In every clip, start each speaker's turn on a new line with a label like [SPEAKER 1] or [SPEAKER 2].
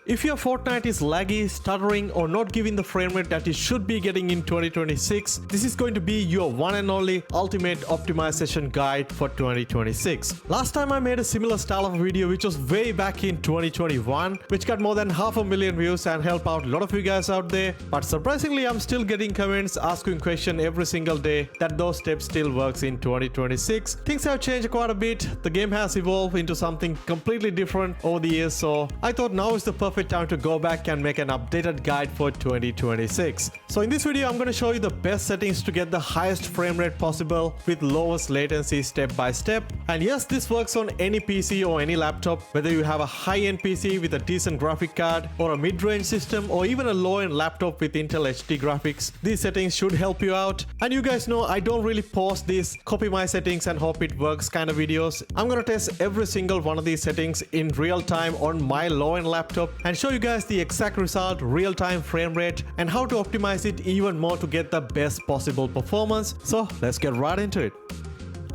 [SPEAKER 1] If your Fortnite is laggy, stuttering or not giving the frame rate that it should be getting in 2026, this is going to be your one and only ultimate optimization guide for 2026. Last time I made a similar style of video which was way back in 2021, which got more than 500,000 views and helped out a lot of you guys out there. But surprisingly, I'm still getting comments asking questions every single day that those steps still works in 2026. Things have changed quite a bit. The game has evolved into something completely different over the years, so I thought now is the perfect time to go back and make an updated guide for 2026. So in this video, I'm going to show you the best settings to get the highest frame rate possible with lowest latency step by step. And yes, this works on any PC or any laptop, whether you have a high-end PC with a decent graphic card or a mid-range system or even a low-end laptop with Intel HD graphics. These settings should help you out. And you guys know I don't really post these copy my settings and hope it works kind of videos. I'm going to test every single one of these settings in real time on my low-end laptop and show you guys the exact result, real-time frame rate, and how to optimize it even more to get the best possible performance. So let's get right into it.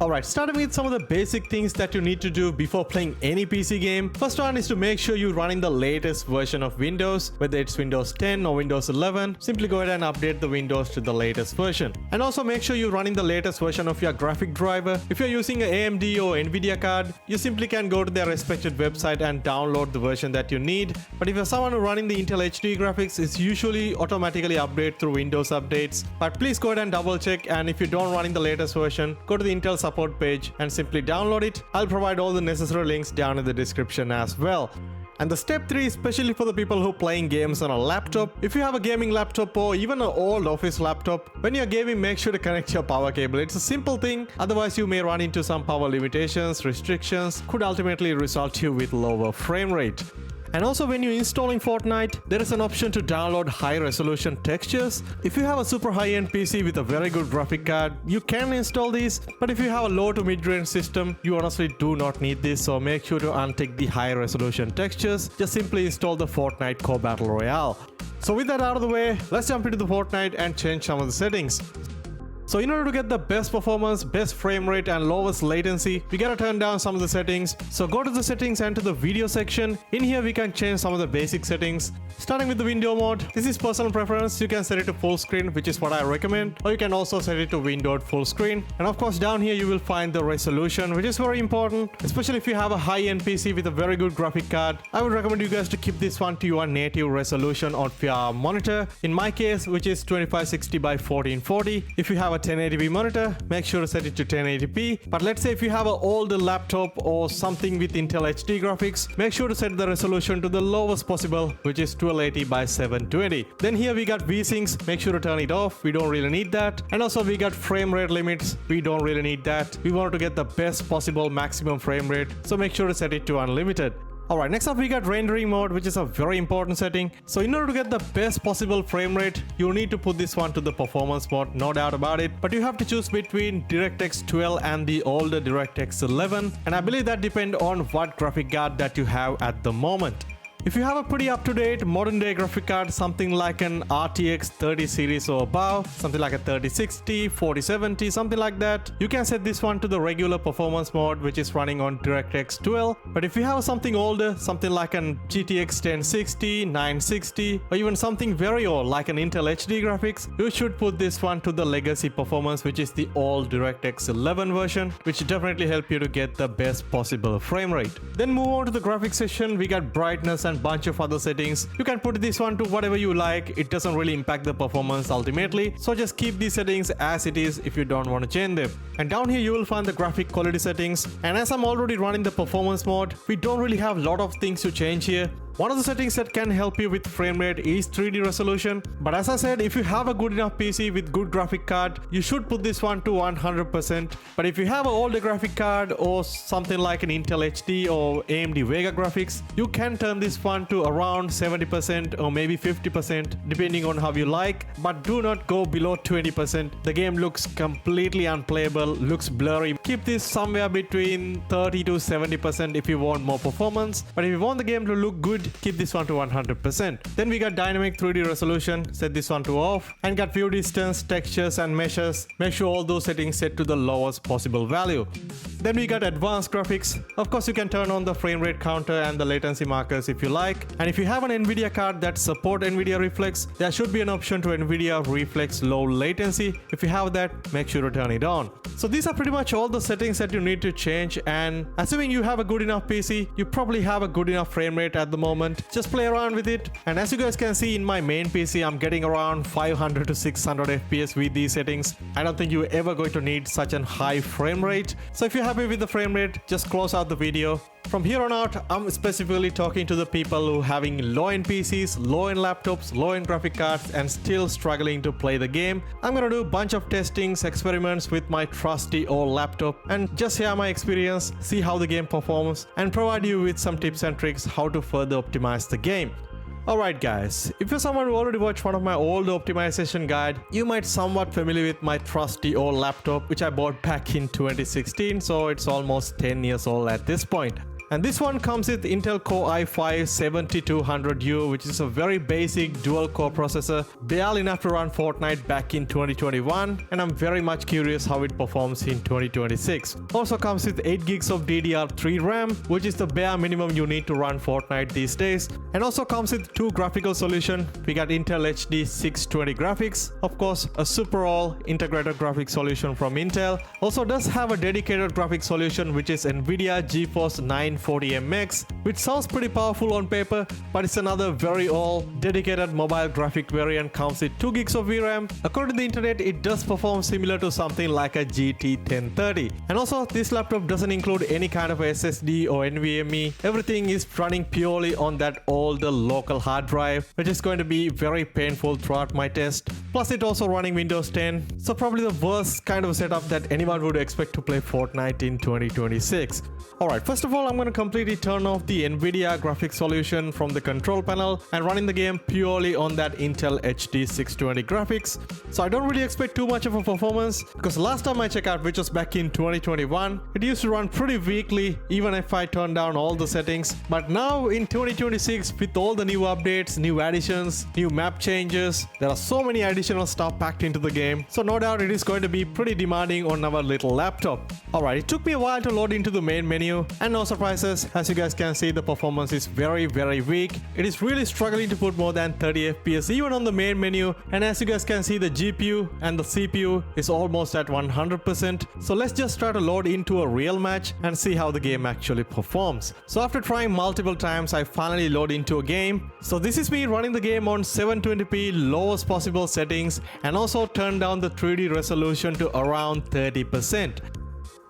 [SPEAKER 1] Alright, starting with some of the basic things that you need to do before playing any PC game. First one is to make sure you're running the latest version of Windows, whether it's Windows 10 or Windows 11. Simply go ahead and update the Windows to the latest version. And also make sure you're running the latest version of your graphic driver. If you're using an AMD or NVIDIA card, you simply can go to their respected website and download the version that you need. But if you're someone running the Intel HD graphics, it's usually automatically updated through Windows updates. But please go ahead and double check, and if you don't running the latest version, go to the Intel support page and simply download it. I'll provide all the necessary links down in the description as well. And the step 3 is especially for the people who are playing games on a laptop. If you have a gaming laptop or even an old office laptop, when you're gaming, make sure to connect your power cable. It's a simple thing, otherwise you may run into some power limitations, restrictions, could ultimately result you with lower frame rate. And also when you're installing Fortnite, there is an option to download high resolution textures. If you have a super high-end PC with a very good graphic card, you can install these. But if you have a low to mid-range system, you honestly do not need this, so make sure to untick the high resolution textures. Just simply install the Fortnite Core Battle Royale. So with that out of the way, let's jump into the Fortnite and change some of the settings. So in order to get the best performance, best frame rate and lowest latency, we gotta turn down some of the settings. So go to the settings and to the video section. In here we can change some of the basic settings. Starting with the window mode, this is personal preference. You can set it to full screen, which is what I recommend, or you can also set it to windowed full screen. And of course down here you will find the resolution, which is very important, especially if you have a high-end PC with a very good graphic card. I would recommend you guys to keep this one to your native resolution of your monitor. In my case, which is 2560 by 1440. If you have a 1080p monitor, make sure to set it to 1080p. But let's say if you have an older laptop or something with Intel HD graphics, make sure to set the resolution to the lowest possible, which is 1280 by 720. Then here we got VSyncs, make sure to turn it off, we don't really need that. And also we got frame rate limits, we don't really need that. We want to get the best possible maximum frame rate, so make sure to set it to unlimited. Alright, next up we got rendering mode, which is a very important setting. So in order to get the best possible frame rate, you need to put this one to the performance mode, no doubt about it. But you have to choose between DirectX 12 and the older DirectX 11. And I believe that depends on what graphic card that you have at the moment. If you have a pretty up-to-date modern day graphic card, something like an RTX 30 series or above, something like a 3060, 4070, something like that, you can set this one to the regular performance mode, which is running on DirectX 12. But if you have something older, something like an GTX 1060, 960, or even something very old like an Intel HD graphics, you should put this one to the legacy performance, which is the old DirectX 11 version, which definitely help you to get the best possible frame rate. Then move on to the graphics section. We got brightness and bunch of other settings. You can put this one to whatever you like. It doesn't really impact the performance ultimately, so just keep these settings as it is if you don't want to change them. And down here you will find the graphic quality settings, and as I'm already running the performance mode, we don't really have a lot of things to change here. One of the settings that can help you with frame rate is 3D resolution. But as I said, if you have a good enough PC with good graphic card, you should put this one to 100%. But if you have an older graphic card or something like an Intel HD or AMD Vega graphics, you can turn this one to around 70% or maybe 50% depending on how you like. But do not go below 20%. The game looks completely unplayable, looks blurry. Keep this somewhere between 30 to 70% if you want more performance. But if you want the game to look good, keep this one to 100%. Then we got dynamic 3D resolution, set this one to off, and got view distance, textures and meshes. Make sure all those settings set to the lowest possible value. Then we got advanced graphics. Of course, you can turn on the frame rate counter and the latency markers if you like. And if you have an NVIDIA card that support NVIDIA Reflex, there should be an option to NVIDIA Reflex low latency. If you have that, make sure to turn it on. So these are pretty much all the settings that you need to change, and assuming you have a good enough PC, you probably have a good enough frame rate at the moment. Just play around with it. And as you guys can see in my main PC, I'm getting around 500 to 600 FPS with these settings. I don't think you're ever going to need such a high frame rate. So if you're happy with the frame rate, just close out the video. From here on out, I'm specifically talking to the people who are having low-end PCs, low-end laptops, low-end graphic cards, and still struggling to play the game. I'm gonna do a bunch of testings, experiments with my trusty old laptop, and just share my experience, see how the game performs, and provide you with some tips and tricks how to further optimize the game. Alright guys, if you're someone who already watched one of my old optimization guide, you might somewhat familiar with my trusty old laptop which I bought back in 2016, so it's almost 10 years old at this point. And this one comes with Intel Core i5-7200U, which is a very basic dual-core processor, barely enough to run Fortnite back in 2021, and I'm very much curious how it performs in 2026. Also comes with 8 gigs of DDR3 RAM, which is the bare minimum you need to run Fortnite these days, and also comes with 2 graphical solutions. We got Intel HD 620 graphics, of course a super all integrated graphics solution from Intel. Also does have a dedicated graphics solution which is NVIDIA GeForce 940MX, which sounds pretty powerful on paper, but it's another very old dedicated mobile graphic variant. Comes with 2 gigs of VRAM. According to the internet, it does perform similar to something like a GT 1030. And also this laptop doesn't include any kind of SSD or NVMe. Everything is running purely on that older local hard drive, which is going to be very painful throughout my test. Plus it also running Windows 10, so probably the worst kind of setup that anyone would expect to play Fortnite in 2026. Alright, first of all, I'm going to completely turn off the NVIDIA graphics solution from the control panel and running the game purely on that Intel HD 620 graphics. So I don't really expect too much of a performance, because last time I checked out, which was back in 2021, it used to run pretty weakly even if I turned down all the settings. But now in 2026, with all the new updates, new additions, new map changes, there are so many additional stuff packed into the game. So no doubt it is going to be pretty demanding on our little laptop. Alright, it took me a while to load into the main menu, and no surprises, as you guys can see, the performance is very weak. It is really struggling to put more than 30 FPS even on the main menu, and as you guys can see, the GPU and the CPU is almost at 100%. So let's just try to load into a real match and see how the game actually performs. So after trying multiple times, I finally load into a game. So this is me running the game on 720p lowest possible settings, and also turn down the 3D resolution to around 30%.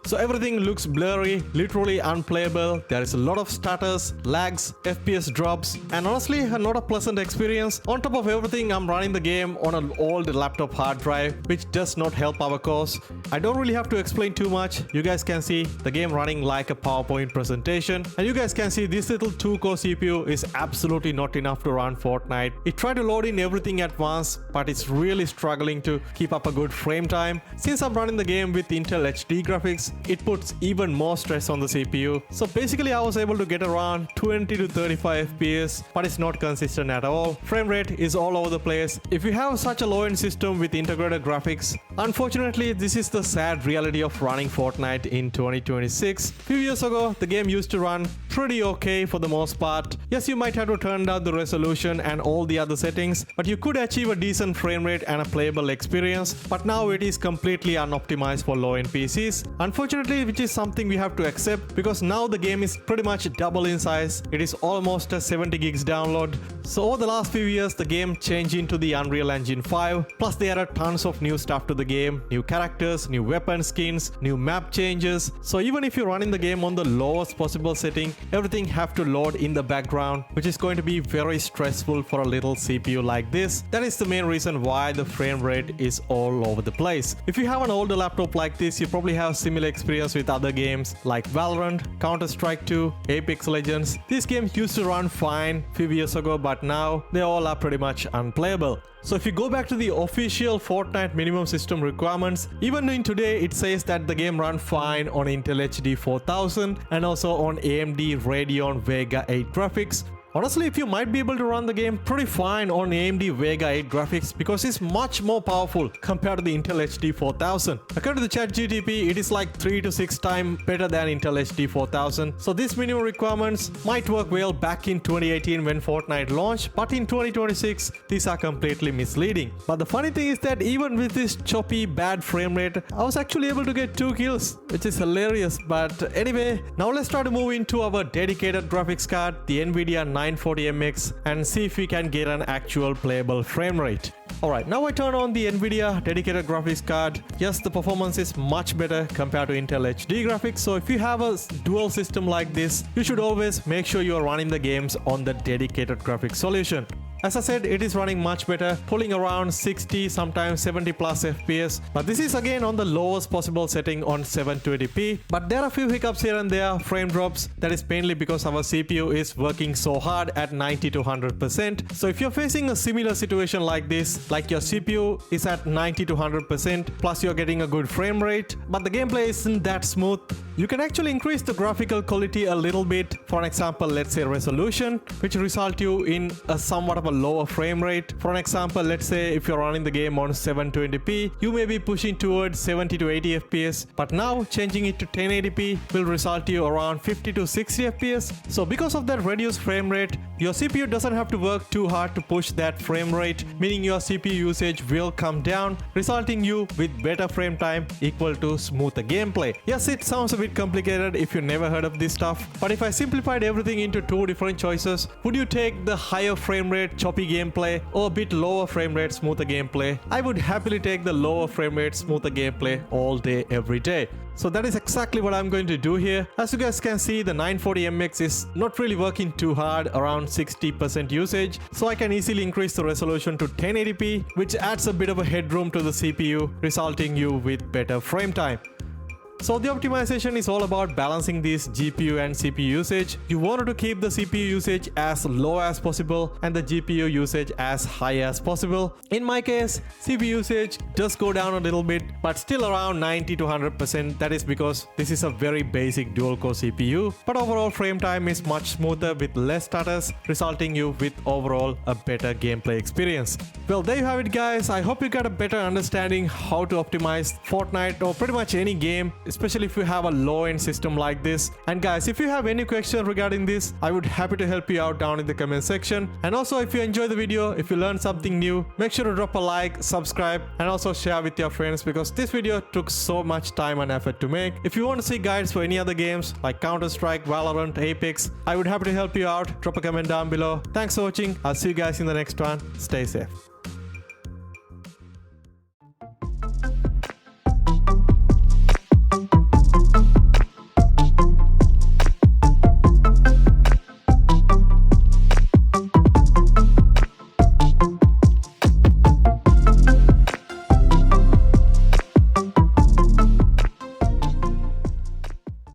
[SPEAKER 1] So everything looks blurry, literally unplayable. There is a lot of stutters, lags, FPS drops, and honestly not a pleasant experience. On top of everything, I'm running the game on an old laptop hard drive, which does not help our cause. I don't really have to explain too much. You guys can see the game running like a PowerPoint presentation, and you guys can see this little 2-core CPU is absolutely not enough to run Fortnite. It tried to load in everything at once, but it's really struggling to keep up a good frame time. Since I'm running the game with Intel HD graphics, it puts even more stress on the CPU. So basically I was able to get around 20 to 35 FPS, but it's not consistent at all. Frame rate is all over the place. If you have such a low-end system with integrated graphics, unfortunately this is the sad reality of running Fortnite in 2026. Few years ago, the game used to run pretty okay for the most part. Yes, you might have to turn down the resolution and all the other settings, but you could achieve a decent frame rate and a playable experience. But now it is completely unoptimized for low-end PCs. Unfortunately, which is something we have to accept, because now the game is pretty much double in size. It is almost a 70 gigs download. So over the last few years, the game changed into the Unreal Engine 5. Plus they added tons of new stuff to the game, new characters, new weapon skins, new map changes. So even if you're running the game on the lowest possible setting, everything have to load in the background, which is going to be very stressful for a little CPU like this. That is the main reason why the frame rate is all over the place. If you have an older laptop like this, you probably have similar experience with other games like Valorant, Counter-Strike 2, Apex Legends. These games used to run fine a few years ago, but now they all are pretty much unplayable. So if you go back to the official Fortnite minimum system requirements, even in today it says that the game run fine on Intel HD 4000 and also on AMD Radeon Vega 8 graphics. Honestly, if you might be able to run the game pretty fine on AMD Vega 8 graphics because it's much more powerful compared to the Intel HD 4000. According to the ChatGPT, it is like 3 to 6 times better than Intel HD 4000. So these minimum requirements might work well back in 2018 when Fortnite launched, but in 2026, these are completely misleading. But the funny thing is that even with this choppy bad frame rate, I was actually able to get 2 kills, which is hilarious. But anyway, now let's try to move into our dedicated graphics card, the NVIDIA 940MX, and see if we can get an actual playable frame rate. Alright, now I turn on the NVIDIA dedicated graphics card. Yes, the performance is much better compared to Intel HD graphics, so if you have a dual system like this, you should always make sure you are running the games on the dedicated graphics solution. As I said, it is running much better, pulling around 60, sometimes 70 plus FPS. But this is again on the lowest possible setting on 720p. But there are a few hiccups here and there, frame drops. That is mainly because our CPU is working so hard at 90 to 100%. So if you're facing a similar situation like this, like your CPU is at 90 to 100%, plus you're getting a good frame rate, but the gameplay isn't that smooth, you can actually increase the graphical quality a little bit. For an example, let's say resolution, which result you in a somewhat of a lower frame rate. For an example, let's say if you're running the game on 720p, you may be pushing towards 70 to 80 FPS, but now changing it to 1080p will result you around 50 to 60 FPS. So because of that reduced frame rate, your CPU doesn't have to work too hard to push that frame rate, meaning your CPU usage will come down, resulting you with better frame time equal to smoother gameplay. Yes, it sounds a bit complicated if you never heard of this stuff, but if I simplified everything into 2 different choices, would you take the higher frame rate choppy gameplay or a bit lower frame rate smoother gameplay? I would happily take the lower frame rate smoother gameplay all day every day. So that is exactly what I'm going to do here. As you guys can see, the 940MX is not really working too hard, around 60% usage, so I can easily increase the resolution to 1080p, which adds a bit of a headroom to the CPU, resulting you with better frame time. So the optimization is all about balancing this GPU and CPU usage. You wanted to keep the CPU usage as low as possible and the GPU usage as high as possible. In my case, CPU usage does go down a little bit, but still around 90 to 100%. That is because this is a very basic dual-core CPU, but overall frame time is much smoother with less stutters, resulting you with overall a better gameplay experience. Well, there you have it, guys. I hope you got a better understanding how to optimize Fortnite or pretty much any game, especially if you have a low-end system like this. And guys, if you have any questions regarding this, I would happy to help you out down in the comment section. And also, if you enjoyed the video, if you learned something new, make sure to drop a like, subscribe, and also share with your friends because this video took so much time and effort to make. If you want to see guides for any other games like Counter-Strike, Valorant, Apex, I would happy to help you out. Drop a comment down below. Thanks for watching. I'll see you guys in the next one. Stay safe.